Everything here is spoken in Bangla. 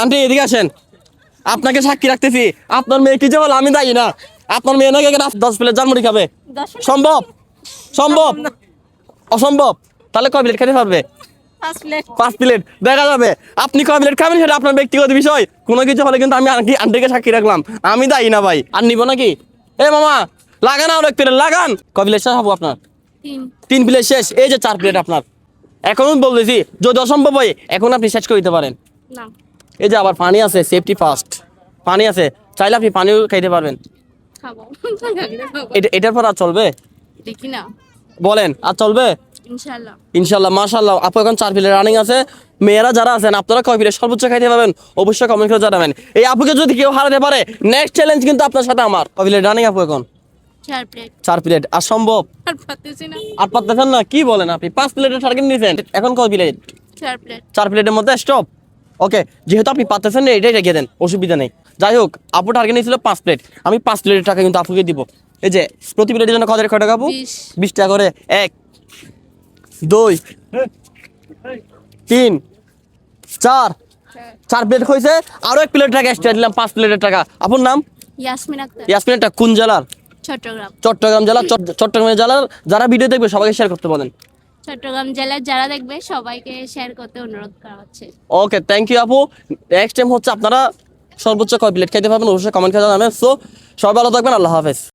আন্টি এদিকে আসেন, আপনাকে সাক্ষী রাখতেছি। আপনার মেয়ে কি যে হলো আমি দায়ী না। আপনার মেয়ে নাকি 10 প্লেট জালমুড়ি খাবে, সম্ভব? সম্ভব? অসম্ভব? তাহলে কয় প্লেট খেতে পারবে? 5 প্লেট দেখা যাবে। আপনি কয় প্লেট খাবেন সেটা আপনার ব্যক্তিগত বিষয়। কোনো কিছু হলে কিন্তু আমি আন্টিকে সাক্ষী রাখলাম, আমি দায়ী না ভাই। আর নিব নাকি? এ মামা লাগান, আর এক প্লেট লাগান। কয় প্লেট শেষ হবো আপনার? 3 প্লেট শেষ। এই যে 4 প্লেট আপনার। এখন বলতেছি যদি অসম্ভব হয় এখন আপনি শেষ করে দিতে পারেন। এই যে আবার পানি আছে, সেফটি ফার্স্ট। পানি আছে, চাইলে আপনি পানিও খাইতে পারবেন। এটার পর আর চলবে? দেখি না, বলেন আর চলবে? ইনশাআল্লাহ। ইনশাল্লাহ মাশাআল্লাহ। আপু এখন 4 প্লেট রানিং আছে। মেয়েরা যারা আছেন আপনারা কয় প্লেট সর্বোচ্চ খাইতে পারবেন অবশ্যই কমেন্ট করে জানাবেন। এই আপুকে যদি কেউ হারাতে পারে নেক্সট চ্যালেঞ্জ কিন্তু আপনার সাথে আমার। কয় প্লেট রানিং আপু এখন? 4 প্লেট। 4 প্লেট। আর সম্ভব? আর পারতেছি না। আর পারতেছেন না? কি বলেন আপনি? 5 প্লেটের টার্গেট নিয়েছেন, এখন কয় প্লেট? 4 প্লেট। 4 প্লেটের মধ্যে স্টপ। ওকে, যেহেতু আপনি পারতেছেন না এটাই রেখে দেন, অসুবিধা নেই। যাই হোক, আপু টার্গেট নিয়েছিল 5 প্লেট। আমি 5 প্লেটের টাকা কিন্তু আপুকে দিব। এই যে প্রতি প্লেটের জন্য কয় টাকা আপু? 20 টাকা করে। 1 2 3 4 4 প্লেট হয়েছে। আরো 1 প্লেট টাকা এক্সট্রা দিলাম, 5 প্লেটের টাকা। আপুর নাম? ইয়াসমিন আক্তার। ইয়াসমিন। এটা কোন জেলার? চট্টগ্রাম। চট্টগ্রাম জেলা। চট্টগ্রাম জেলার যারা ভিডিও দেখবে সবাইকে শেয়ার করতে বলেন। চট্টগ্রাম জেলার যারা দেখবে সবাইকে শেয়ার করতে অনুরোধ করা হচ্ছে। ওকে, থ্যাংক ইউ আপু। নেক্সট টাইম হচ্ছে আপনারা সর্বোচ্চ কয় প্লেট খেতে পারবেন অবশ্যই কমেন্ট করে জানাবেন। সো সবাই ভালো থাকবেন, আল্লাহ হাফেজ।